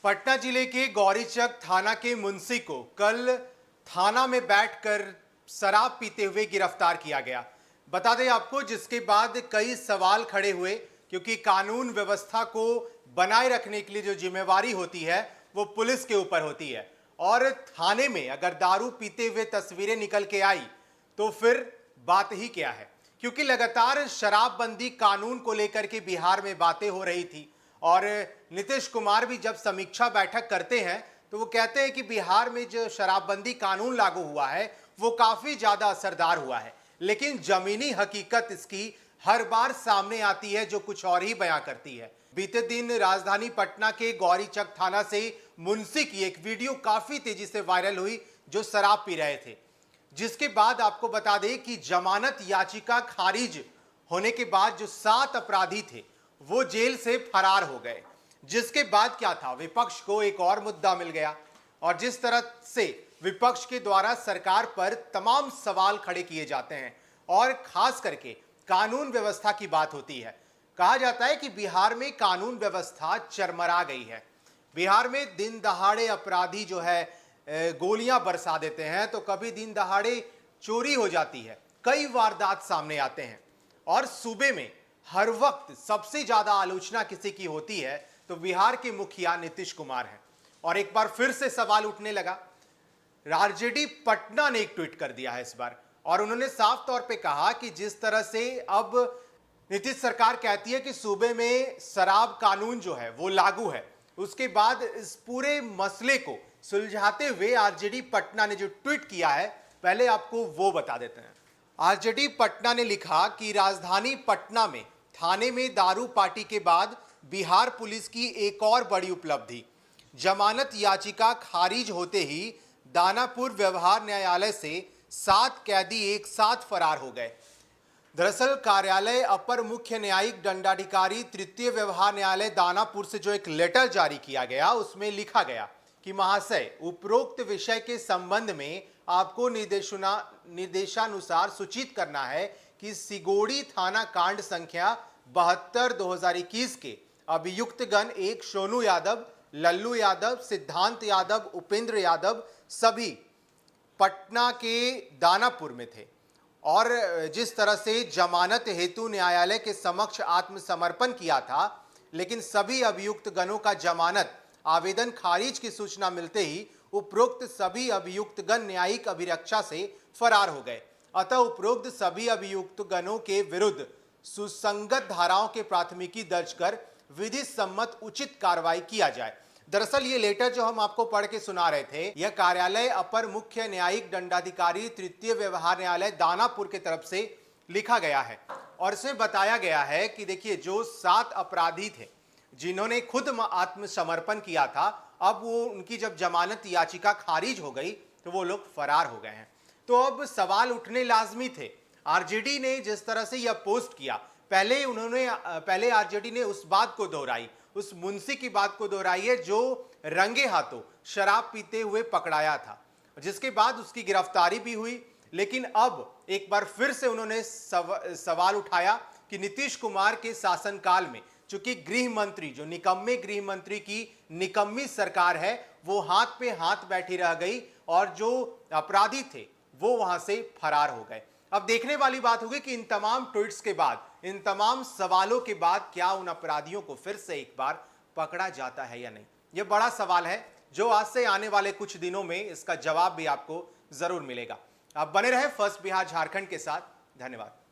पटना जिले के गौरीचक थाना के मुंशी को कल थाना में बैठकर शराब पीते हुए गिरफ्तार किया गया। बता दें आपको, जिसके बाद कई सवाल खड़े हुए, क्योंकि कानून व्यवस्था को बनाए रखने के लिए जो जिम्मेवारी होती है वो पुलिस के ऊपर होती है। और थाने में अगर दारू पीते हुए तस्वीरें निकल के आई तो फिर बात ही क्या है, क्योंकि लगातार शराबबंदी कानून को लेकर के बिहार में बातें हो रही थी। और नीतीश कुमार भी जब समीक्षा बैठक करते हैं तो वो कहते हैं कि बिहार में जो शराबबंदी कानून लागू हुआ है वो काफी ज्यादा असरदार हुआ है, लेकिन जमीनी हकीकत इसकी हर बार सामने आती है जो कुछ और ही बयां करती है। बीते दिन राजधानी पटना के गौरीचक थाना से मुंशी की एक वीडियो काफी तेजी से वायरल हुई जो शराब पी रहे थे, जिसके बाद आपको बता दें कि जमानत याचिका खारिज होने के बाद जो 7 अपराधी थे वो जेल से फरार हो गए। जिसके बाद क्या था, विपक्ष को एक और मुद्दा मिल गया और जिस तरह से विपक्ष के द्वारा सरकार पर तमाम सवाल खड़े किए जाते हैं और खास करके कानून व्यवस्था की बात होती है। कहा जाता है कि बिहार में कानून व्यवस्था चरमरा गई है। बिहार में दिन दहाड़े अपराधी जो है गोलियां बरसा देते हैं, तो कभी दिन दहाड़े चोरी हो जाती है, कई वारदात सामने आते हैं। और सूबे में हर वक्त सबसे ज्यादा आलोचना किसी की होती है तो बिहार के मुखिया नीतीश कुमार हैं। और एक बार फिर से सवाल उठने लगा। आरजेडी पटना ने एक ट्वीट कर दिया है इस बार, और उन्होंने साफ तौर पे कहा कि जिस तरह से अब नीतीश सरकार कहती है कि सूबे में शराब कानून जो है वो लागू है, उसके बाद इस पूरे मसले को सुलझाते हुए आरजेडी पटना ने जो ट्वीट किया है, पहले आपको वो बता देते हैं। आरजेडी पटना ने लिखा कि राजधानी पटना में थाने में दारू पार्टी के बाद बिहार पुलिस की एक और बड़ी उपलब्धि, जमानत याचिका खारिज होते ही दानापुर व्यवहार न्यायालय से 7 कैदी एक साथ फरार हो गए। दरअसल कार्यालय अपर मुख्य न्यायिक दंडाधिकारी तृतीय व्यवहार न्यायालय दानापुर से जो एक लेटर जारी किया गया, उसमें लिखा गया कि महाशय, उपरोक्त विषय के संबंध में आपको निर्देशानुसार सूचित करना है कि सिगोड़ी थाना कांड संख्या 72/2021 के अभियुक्तगण एक सोनू यादव, लल्लू यादव, सिद्धांत यादव, उपेंद्र यादव सभी पटना के दानापुर में थे। और जिस तरह से जमानत हेतु न्यायालय के समक्ष आत्मसमर्पण किया था, लेकिन सभी अभियुक्त गणों का जमानत आवेदन खारिज की सूचना मिलते ही उपरोक्त सभी अभियुक्त गण न्यायिक अभिरक्षा से फरार हो गए। अतः उपरोक्त सभी अभियुक्त गणों के विरुद्ध सुसंगत धाराओं के प्राथमिकी दर्ज कर विधि सम्मत उचित कार्रवाई किया जाए। दरअसल ये लेटर जो हम आपको पढ़ के सुना रहे थे, यह कार्यालय अपर मुख्य न्यायिक दंडाधिकारी तृतीय व्यवहार न्यायालय दानापुर की तरफ से लिखा गया है। और इसमें बताया गया है कि देखिए, जो 7 अपराधी थे जिन्होंने खुद आत्मसमर्पण किया था, अब वो उनकी जब जमानत याचिका खारिज हो गई तो वो लोग फरार हो गए हैं। तो अब सवाल उठने लाजमी थे। आरजेडी ने जिस तरह से यह पोस्ट किया, पहले आरजेडी ने उस बात को दोहराई, उस मुंशी की बात को दोहराई है जो रंगे हाथों शराब पीते हुए पकड़ाया था, जिसके बाद उसकी गिरफ्तारी भी हुई। लेकिन अब एक बार फिर से उन्होंने सवाल उठाया कि नीतीश कुमार के शासनकाल में चूंकि गृह मंत्री, जो निकम्मे गृह मंत्री की निकम्मी सरकार है, वो हाथ पे हाथ बैठी रह गई और जो अपराधी थे वो वहां से फरार हो गए। अब देखने वाली बात होगी कि इन तमाम ट्वीट्स के बाद, इन तमाम सवालों के बाद क्या उन अपराधियों को फिर से एक बार पकड़ा जाता है या नहीं, यह बड़ा सवाल है जो आज से आने वाले कुछ दिनों में इसका जवाब भी आपको जरूर मिलेगा। आप बने रहे फर्स्ट बिहार झारखंड के साथ। धन्यवाद।